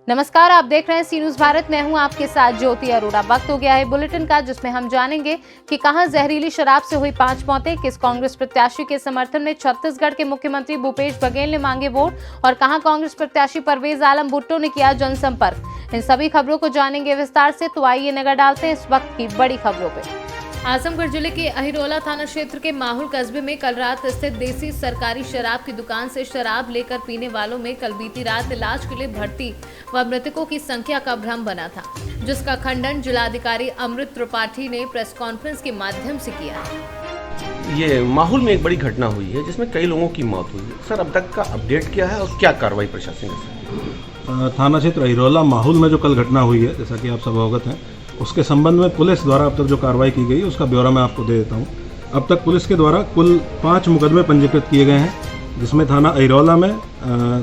नमस्कार, आप देख रहे हैं सी न्यूज भारत। मैं हूं आपके साथ ज्योति अरोड़ा। वक्त हो गया है बुलेटिन का, जिसमें हम जानेंगे कि कहां जहरीली शराब से हुई 5 मौतें, किस कांग्रेस प्रत्याशी के समर्थन में छत्तीसगढ़ के मुख्यमंत्री भूपेश बघेल ने मांगे वोट और कहां कांग्रेस प्रत्याशी परवेज आलम भुट्टो ने किया जनसंपर्क। इन सभी खबरों को जानेंगे विस्तार से, तो आइए नजर डालते हैं इस वक्त की बड़ी खबरों पे। आजमगढ़ जिले के अहिरोला थाना क्षेत्र के माहुल कस्बे में कल रात स्थित देसी सरकारी शराब की दुकान से शराब लेकर पीने वालों में कल बीती रात इलाज के लिए भर्ती व मृतकों की संख्या का भ्रम बना था, जिसका खंडन जिलाधिकारी अमृत त्रिपाठी ने प्रेस कॉन्फ्रेंस के माध्यम से किया है। ये माहुल में एक बड़ी घटना हुई है जिसमें कई लोगों की मौत हुई है। सर, अब तक का अपडेट क्या है और क्या कार्रवाई प्रशासन ने? थाना क्षेत्र अहिरोला माहुल में जो कल घटना हुई है, जैसा कि आप सब अवगत हैं, उसके संबंध में पुलिस द्वारा अब तक जो कार्रवाई की गई उसका ब्यौरा मैं आपको दे देता हूँ। अब तक पुलिस के द्वारा कुल 5 मुकदमे पंजीकृत किए गए हैं, जिसमें थाना अहिरोला में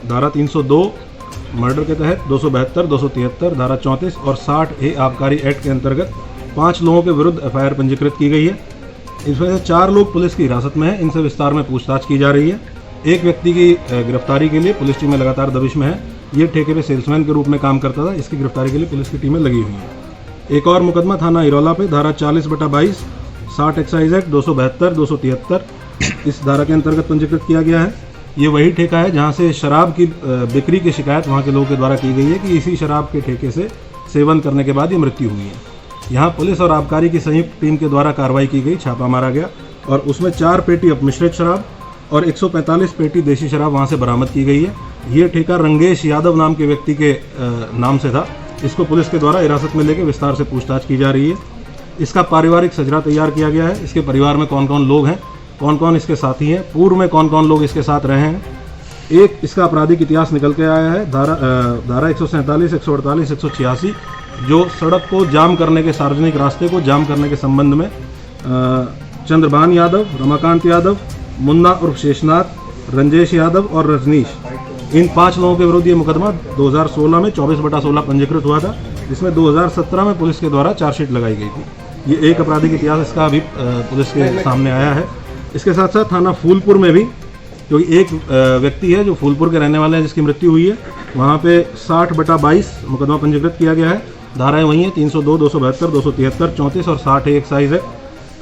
धारा 302 मर्डर के तहत 272, 273, धारा 34 और 60A आबकारी एक्ट के अंतर्गत 5 लोगों के विरुद्ध FIR पंजीकृत की गई है। इसमें से 4 लोग पुलिस की हिरासत में हैं, इनसे विस्तार में पूछताछ की जा रही है। एक व्यक्ति की गिरफ्तारी के लिए पुलिस टीमें लगातार दबिश में है। ये ठेके पे सेल्समैन के रूप में काम करता था, इसकी गिरफ्तारी के लिए पुलिस की टीमें लगी हुई हैं। एक और मुकदमा थाना अहिरोला पे धारा 40/22, 60 एक्साइज एक्ट 272, 273 इस धारा के अंतर्गत पंजीकृत किया गया है। ये वही ठेका है जहां से शराब की बिक्री की शिकायत वहां के लोगों के द्वारा की गई है कि इसी शराब के ठेके से सेवन करने के बाद ये मृत्यु हुई है। यहाँ पुलिस और आबकारी की संयुक्त टीम के द्वारा कार्रवाई की गई, छापा मारा गया और उसमें 4 पेटी अपमिश्रित शराब और 145 पेटी देसी शराब वहाँ से बरामद की गई है। ये ठेका रंगेश यादव नाम के व्यक्ति के नाम से था। इसको पुलिस के द्वारा हिरासत में लेकर विस्तार से पूछताछ की जा रही है। इसका पारिवारिक सजरा तैयार किया गया है। इसके परिवार में कौन कौन लोग हैं, कौन कौन इसके साथी हैं, पूर्व में कौन कौन लोग इसके साथ रहे हैं। एक इसका आपराधिक इतिहास निकल के आया है, धारा 147, 148, 186 जो सड़क को जाम करने के, सार्वजनिक रास्ते को जाम करने के संबंध में चंद्रभान यादव, रमाकांत यादव, मुन्ना उर्फ शेषनाथ, रंजेश यादव और रजनीश, इन 5 लोगों के विरुद्ध ये मुकदमा 2016 में 24/16 पंजीकृत हुआ था, जिसमें 2017 में पुलिस के द्वारा चार्जशीट लगाई गई थी। ये एक आपराधिक इतिहास इसका अभी पुलिस के सामने आया है। इसके साथ साथ थाना फूलपुर में भी, क्योंकि एक व्यक्ति है जो फूलपुर के रहने वाले हैं जिसकी मृत्यु हुई है, वहाँ पे 60/22 मुकदमा पंजीकृत किया गया है। धाराएँ वही हैं 302, 272, 273, 34 और 60A एक्साइज है।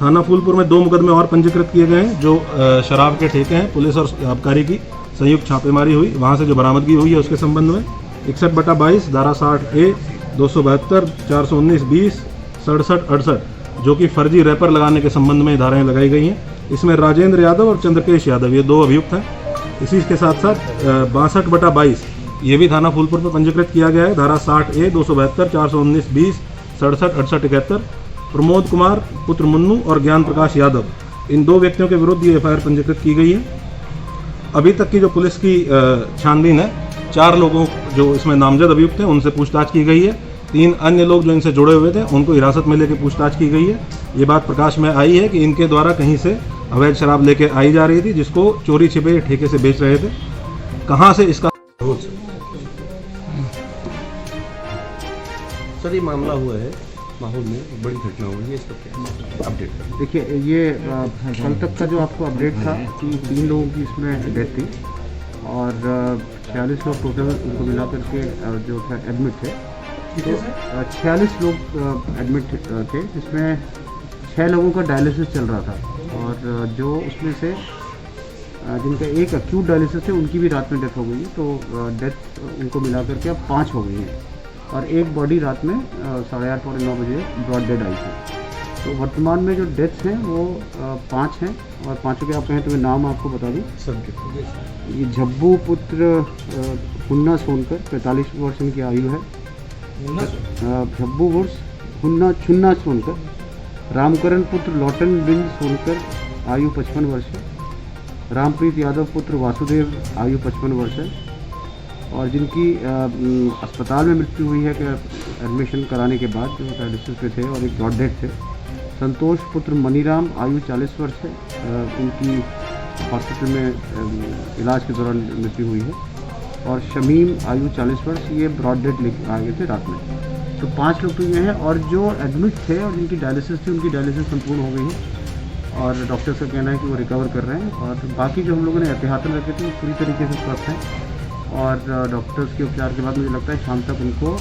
थाना फूलपुर में 2 मुकदमे और पंजीकृत किए गए हैं जो शराब के ठेके हैं। पुलिस और आबकारी की संयुक्त छापेमारी हुई, वहाँ से जो बरामदगी हुई है उसके संबंध में 61/22, धारा 60A, 272, 419, 20, 67, 68 जो कि फर्जी रैपर लगाने के संबंध में धाराएं लगाई गई हैं। इसमें राजेंद्र यादव और चंद्रकेश यादव ये 2 अभियुक्त हैं। इसी के साथ साथ 62/22 ये भी थाना फूलपुर पर पंजीकृत किया गया है। धारा 60A, 272, 419, 20, 67, 68, 71 प्रमोद कुमार पुत्र मुन्नू और ज्ञान प्रकाश यादव, इन 2 व्यक्तियों के विरुद्ध ये FIR पंजीकृत की गई है। अभी तक की जो पुलिस की छानबीन है, 4 लोगों जो इसमें नामजद अभियुक्त हैं उनसे पूछताछ की गई है। 3 अन्य लोग जो इनसे जुड़े हुए थे उनको हिरासत में लेकर पूछताछ की गई है। ये बात प्रकाश में आई है कि इनके द्वारा कहीं से अवैध शराब लेके आई जा रही थी, जिसको चोरी छिपे ठेके से बेच रहे थे। कहाँ से इसका सर, ये मामला हुआ है माहौल में, एक बड़ी घटना हुई है, इसका क्या अपडेट? देखिए, ये कल तक का जो आपको अपडेट था कि 3 लोगों की इसमें डेथ थी और 46 लोग टोटल उनको मिला करके जो था एडमिट थे। तो 46 लोग एडमिट थे, जिसमें 6 लोगों का डायलिसिस चल रहा था और जो उसमें से जिनका एक एक्यूट डायलिसिस है उनकी भी रात में डेथ हो गई है। तो डेथ उनको मिला करके अब 5 हो गई है और एक बॉडी रात में 8:30 पौने 9 बजे ब्रॉड डेड आई थी। तो वर्तमान में जो डेथ्स हैं वो 5 हैं और 5 के आप कहें तो मैं नाम आपको बता दूँ। ये झब्बू पुत्र हुन्ना सोनकर, 45 वर्ष इनकी आयु है। झब्बू उर्स छुन्ना सोनकर, रामकरण पुत्र लौटन बिंद सोनकर, आयु 55 वर्ष है। रामप्रीत यादव पुत्र वासुदेव, आयु 55 वर्ष है। और जिनकी अस्पताल में मृत्यु हुई है कि एडमिशन कराने के बाद जो डायलिसिस पे थे और एक ब्रॉड डेड थे। संतोष पुत्र मनीराम, आयु 40 वर्ष है। उनकी हॉस्पिटल में इलाज के दौरान मृत्यु हुई है। और शमीम, आयु 40 वर्ष, ये ब्रॉड डेड लेकर आ गए थे रात में। तो 5 लोग तो ये हैं और जो एडमिट थे और जिनकी डायलिसिस थी उनकी डायलिसिस संपूर्ण हो गई है और डॉक्टर्स का कहना है कि वो रिकवर कर रहे हैं। और बाकी जो हम लोगों ने एहतियातन रखे थे वो पूरी तरीके से स्वस्थ हैं और डॉक्टर्स के उपचार के बाद मुझे लगता है शाम तक उनको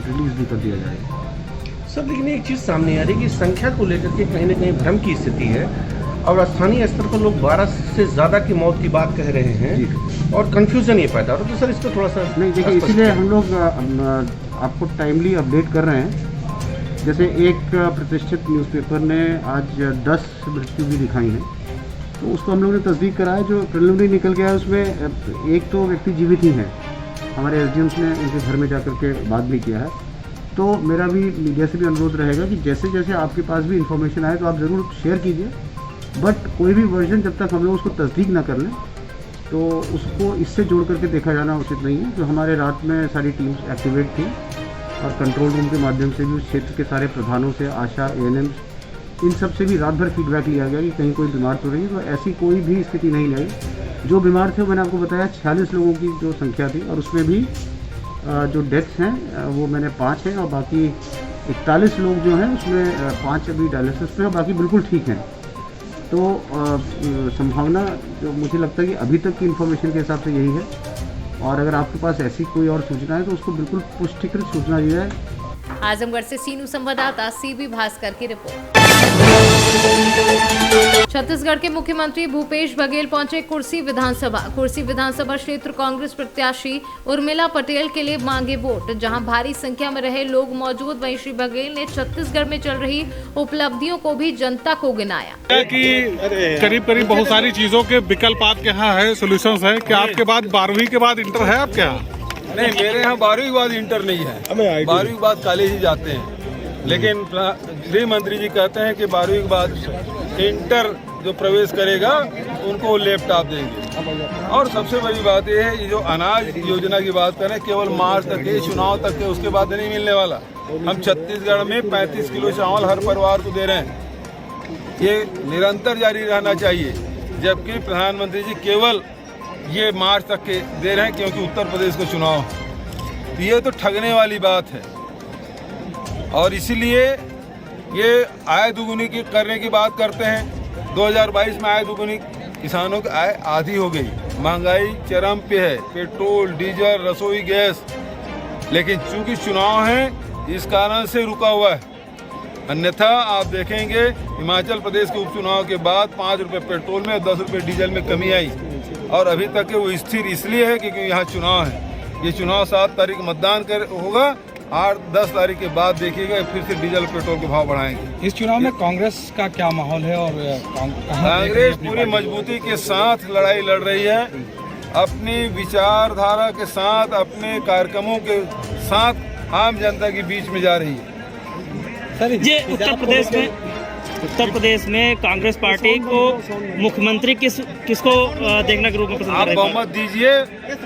रिलीज़ भी कर दिया जाएगा। सर लेकिन एक चीज़ सामने आ रही है कि संख्या को लेकर के कहीं ना कहीं भ्रम की स्थिति है और स्थानीय स्तर पर लोग 12 से ज़्यादा की मौत की बात कह रहे हैं और कंफ्यूजन ये पैदा हो रहा है। तो सर इस पर थोड़ा सा नहीं, देखिए इसीलिए हम लोग आपको टाइमली अपडेट कर रहे हैं। जैसे एक प्रतिष्ठित न्यूज़पेपर ने आज 10 मृत्यु भी दिखाई हैं, तो उसको हम लोगों ने तस्दीक कराया। जो प्रिलिमिनरी निकल गया है उसमें एक तो व्यक्ति जीवित ही हैं, हमारे एसडीएम्स ने उनके घर में जाकर के बात भी किया है। तो मेरा भी मीडिया से भी अनुरोध रहेगा कि जैसे जैसे आपके पास भी इन्फॉर्मेशन आए तो आप ज़रूर शेयर कीजिए, बट कोई भी वर्जन जब तक हम लोग उसको तस्दीक ना कर लें तो उसको इससे जोड़ करके देखा जाना उचित नहीं है। जो हमारे रात में सारी टीम्स एक्टिवेट थी और कंट्रोल रूम के माध्यम से भी उस क्षेत्र के सारे प्रधानों से, आशा, एएनएम्स, इन सब से भी रात भर फीडबैक लिया गया कि कहीं कोई बीमार तो नहीं। तो ऐसी कोई भी स्थिति नहीं लगी। जो बीमार थे मैंने आपको बताया 46 लोगों की जो संख्या थी, और उसमें भी जो डेथ्स हैं वो मैंने 5 हैं और बाकी 41 लोग जो हैं उसमें 5 अभी डायलिसिस में और बाकी बिल्कुल ठीक हैं। तो संभावना जो मुझे लगता है कि अभी तक की इन्फॉर्मेशन के हिसाब से यही है, और अगर आपके पास ऐसी कोई और सूचना है तो उसको बिल्कुल पुष्टिकृत सूचना दी जाए। आजमगढ़ से सीनू संवाददाता सीबी भास्कर की रिपोर्ट। छत्तीसगढ़ के मुख्यमंत्री भूपेश बघेल पहुंचे कुर्सी विधानसभा क्षेत्र कांग्रेस प्रत्याशी उर्मिला पटेल के लिए मांगे वोट। जहां भारी संख्या में रहे लोग मौजूद, वहीं श्री बघेल ने छत्तीसगढ़ में चल रही उपलब्धियों को भी जनता को गिनाया कि करीब बहुत सारी चीजों के विकल्प आपके यहाँ है, सोल्यूशंस है। क्या आपके बाद 12वीं के बाद इंटर है आपके यहाँ? नहीं, मेरे यहाँ 12वीं के बाद इंटर नहीं है, 12वीं के बाद कॉलेज ही जाते हैं। लेकिन गृह मंत्री जी कहते हैं कि 12वीं के बाद इंटर जो प्रवेश करेगा उनको लैपटॉप देंगे। और सबसे बड़ी बात यह है, ये जो अनाज योजना की बात करें, केवल मार्च तक के चुनाव तक के, उसके बाद नहीं मिलने वाला। हम छत्तीसगढ़ में 35 किलो चावल हर परिवार को दे रहे हैं। ये निरंतर जारी रहना चाहिए, जबकि प्रधानमंत्री जी केवल ये मार्च तक के दे रहे हैं क्योंकि उत्तर प्रदेश का चुनाव है। ये तो ठगने वाली बात है। और इसीलिए ये आय दुगुनी की करने की बात करते हैं। 2022 में आय दुगुनी, किसानों की आय आधी हो गई, महंगाई चरम पे है, पेट्रोल, डीजल, रसोई गैस। लेकिन चूंकि चुनाव है इस कारण से रुका हुआ है। अन्यथा आप देखेंगे हिमाचल प्रदेश के उपचुनाव के बाद 5 रुपये पेट्रोल में और 10 रुपये डीजल में कमी आई, और अभी तक वो स्थिर इसलिए है क्योंकि यहाँ चुनाव है। ये चुनाव 7 तारीख मतदान होगा, 8-10 तारीख के बाद देखिएगा फिर से डीजल पेट्रोल के भाव बढ़ाएंगे। इस चुनाव में कांग्रेस का क्या माहौल है और कांग्रेस पूरी मजबूती के साथ लड़ाई लड़ रही है, अपनी विचारधारा के साथ, अपने कार्यक्रमों के साथ आम जनता के बीच में जा रही है। ये उत्तर प्रदेश में कांग्रेस पार्टी को मुख्यमंत्री किसको देखने के रूप में पसंद आप बहुमत दीजिए,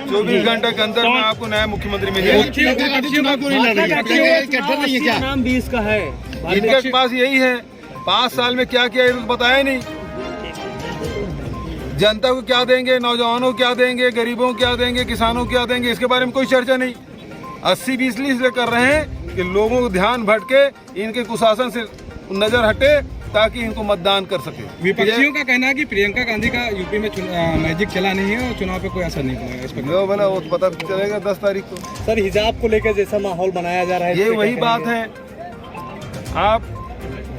24 घंटे के अंदर में आपको नया मुख्यमंत्री मिलेगा। नाम 20 का है, इनके पास यही है। 5 साल में क्या किया तो बताया नहीं। जनता को क्या देंगे, नौजवानों को क्या देंगे, गरीबों को क्या देंगे, किसानों को क्या देंगे, इसके बारे में कोई चर्चा नहीं। 80-20 इसलिए कर रहे हैं कि लोगों को ध्यान भटके, इनके कुशासन से नजर हटे ताकि इनको मतदान कर सके। विपक्षियों का कहना है कि प्रियंका गांधी का यूपी में मैजिक चला नहीं है और चुनाव पे कोई असर नहीं पड़ेगा। इस पर जो भला वो पता चलेगा 10 तारीख को। सर, हिजाब को लेकर जैसा माहौल बनाया जा रहा है, ये वही बात है। आप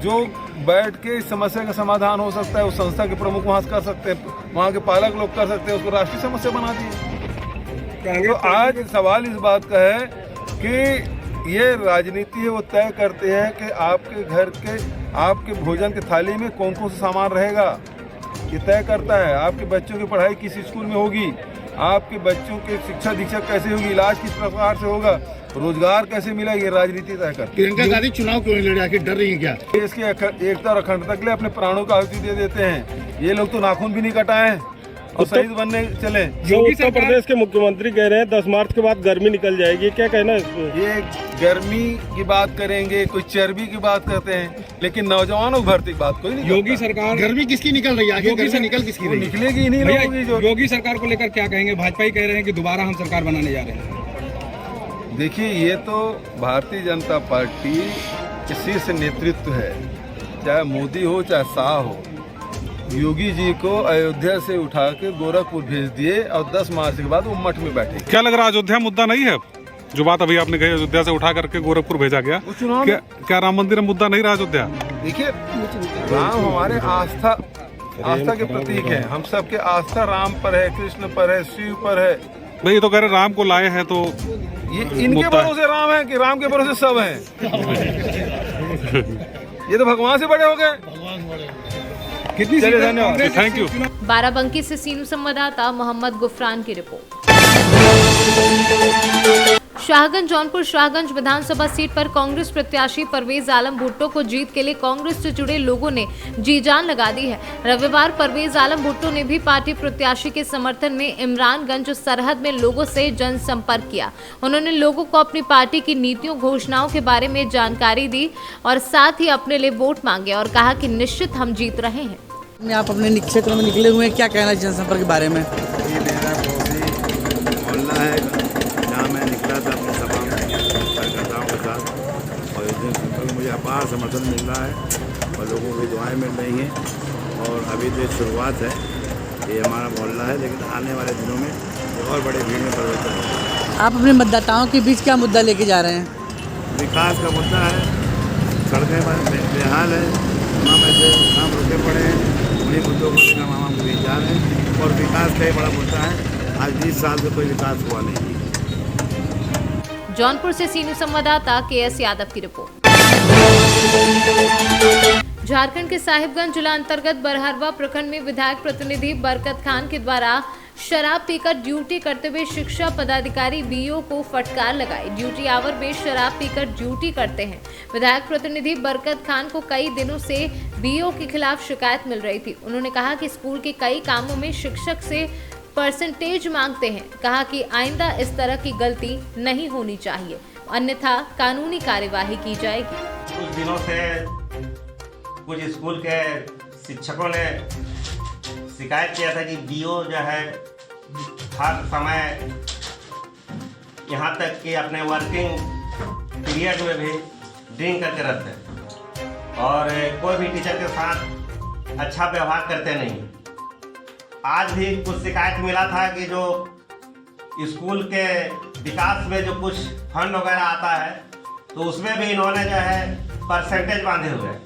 जो बैठ के इस समस्या का समाधान हो सकता है, उस संस्था के प्रमुख वहाँ कर सकते हैं, वहाँ के पालक लोग कर सकते हैं, उसको राष्ट्रीय समस्या बना दी। तो आज सवाल इस बात का है कि ये राजनीति है, वो तय करते हैं कि आपके घर के, आपके भोजन की थाली में कौन कौन सा सामान रहेगा, ये तय करता है। आपके बच्चों की पढ़ाई किस स्कूल में होगी, आपके बच्चों की शिक्षा दीक्षा कैसे होगी, इलाज किस प्रकार से होगा, रोजगार कैसे मिलेगा, ये राजनीति तय करती है। प्रियंका गांधी चुनाव क्यों नहीं लड़ रही, आखिर डर रही है क्या? इसकी एकता और अखंडता के लिए अपने प्राणों का आहुति दे देते हैं। ये लोग तो नाखून भी नहीं कटाए हैं और शहीद बनने चले। जो उत्तर प्रदेश के मुख्यमंत्री कह रहे हैं 10 मार्च के बाद गर्मी निकल जाएगी, क्या कहना है इसमें? ये गर्मी की बात करेंगे, कोई चर्बी की बात करते हैं, लेकिन नौजवानों की भर्ती की बात कोई नहीं। योगी सरकार, गर्मी किसकी निकल रही है, योगी से निकल किसकी रही? निकलेगी ही नहीं लोगों की। योगी सरकार को लेकर क्या कहेंगे? भाजपा ही कह रहे हैं कि दोबारा हम सरकार बनाने जा रहे हैं। देखिए, ये तो भारतीय जनता पार्टी के शीर्ष नेतृत्व है, चाहे मोदी हो चाहे शाह हो। योगी जी को अयोध्या से उठा के गोरखपुर भेज दिए और 10 मार्च के बाद वो मठ में बैठे। क्या लग रहा है अयोध्या मुद्दा नहीं है? जो बात अभी आपने कही अयोध्या से उठा करके गोरखपुर भेजा गया, क्या राम मंदिर मुद्दा नहीं रहा अयोध्या? देखिए, राम हमारे आस्था के प्रतीक है। हम सबके आस्था राम पर है, कृष्ण पर है, शिव पर है। भाई ये तो कह रहे राम को लाए हैं, तो ये इनके भरोसे राम है कि राम के भरोसे सब हैं? ये तो भगवान से बड़े हो गए। कितनी धन्यवाद, थैंक यू। बाराबंकी से सीनू संवाददाता मोहम्मद गुफरान की रिपोर्ट। शाहगंज जौनपुर शाहगंज विधानसभा सीट पर कांग्रेस प्रत्याशी परवेज आलम भुट्टो को जीत के लिए कांग्रेस से जुड़े लोगों ने जी जान लगा दी है। रविवार परवेज आलम भुट्टो ने भी पार्टी प्रत्याशी के समर्थन में इमरानगंज सरहद में लोगों से जनसंपर्क किया। उन्होंने लोगों को अपनी पार्टी की नीतियों घोषणाओं के बारे में जानकारी दी और साथ ही अपने लिए वोट मांगे और कहा कि निश्चित हम जीत रहे हैं। आप अपने क्षेत्र में निकले हुए हैं, क्या कहना है जनसंपर्क के बारे में? ये मेरा मोहल्ला है जहाँ मैं निकला था अपनी सभा में कार्यकर्ताओं के साथ, और इस जनसंपर्क मुझे अपार समर्थन मिल रहा है और लोगों की दुआएं मिल रही हैं। और अभी तो शुरुआत है, ये हमारा मोहल्ला है, लेकिन आने वाले दिनों में और बड़े भीड़ में परिवर्तन होगा। आप अपने मतदाताओं के बीच क्या मुद्दा लेके जा रहे हैं? विकास का मुद्दा है, सड़कें बेहाल है, तमाम ऐसे काम रुके पड़े हैं, उन्हीं मुद्दों को लेकर हम बीच जा रहे हैं। और विकास का ही बड़ा मुद्दा है, आज 20 साल से कोई विकास हुआ नहीं। जौनपुर से सीनू संवाददाता KS यादव की रिपोर्ट। झारखंड के साहिबगंज जिला अंतर्गत बरहरवा प्रखंड में विधायक प्रतिनिधि बरकत खान के द्वारा शराब पीकर ड्यूटी करते हुए शिक्षा पदाधिकारी BO को फटकार लगाई। ड्यूटी आवर में शराब पीकर ड्यूटी करते हैं। विधायक प्रतिनिधि बरकत खान को कई दिनों से BO के खिलाफ शिकायत मिल रही थी। उन्होंने कहा कि स्कूल के कई कामों में शिक्षक से परसेंटेज मांगते हैं। कहा कि आइंदा इस तरह की गलती नहीं होनी चाहिए, अन्यथा कानूनी कार्यवाही की जाएगी। कुछ दिनों से कुछ स्कूल के शिक्षकों ने शिकायत किया था कि BO जो है हर समय यहाँ तक कि अपने वर्किंग पीरियड में भी ड्रिंक करके रहते हैं और कोई भी टीचर के साथ अच्छा व्यवहार करते नहीं। आज भी कुछ शिकायत मिला था कि जो स्कूल के विकास में जो कुछ फंड वगैरह आता है तो उसमें भी इन्होंने जो है परसेंटेज बांधे हुए हैं।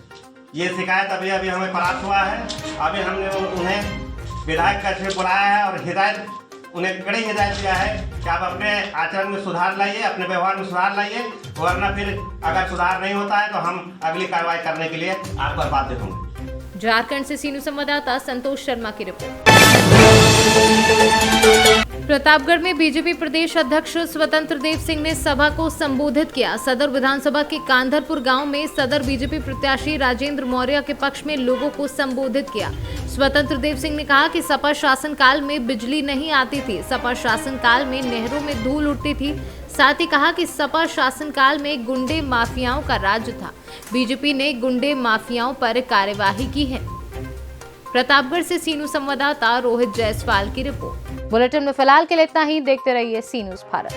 ये शिकायत अभी हमें प्राप्त हुआ है। अभी हमने उन्हें विधायक कक्ष में बुलाया है और उन्हें कड़ी हिदायत दिया है कि आप अपने आचरण में सुधार लाइए, अपने व्यवहार में सुधार लाइए, वरना फिर अगर सुधार नहीं होता है तो हम अगली कार्रवाई करने के लिए आप पर बाध्य होंगे। झारखंड से सीनू संवाददाता संतोष शर्मा की रिपोर्ट। प्रतापगढ़ में बीजेपी प्रदेश अध्यक्ष स्वतंत्र देव सिंह ने सभा को संबोधित किया। सदर विधानसभा के कांधरपुर गांव में सदर बीजेपी प्रत्याशी राजेंद्र मौर्य के पक्ष में लोगों को संबोधित किया। स्वतंत्र देव सिंह ने कहा कि सपा शासन काल में बिजली नहीं आती थी, सपा शासन काल में नहरों में धूल उड़ती थी। साथ ही कहा कि सपा शासन काल में गुंडे माफियाओं का राज था। बीजेपी ने गुंडे माफियाओं पर कार्यवाही की है। प्रतापगढ़ से सीनू संवाददाता रोहित जायसवाल की रिपोर्ट। बुलेटिन में फिलहाल के लिए इतना ही। देखते रहिए सी न्यूज़ भारत।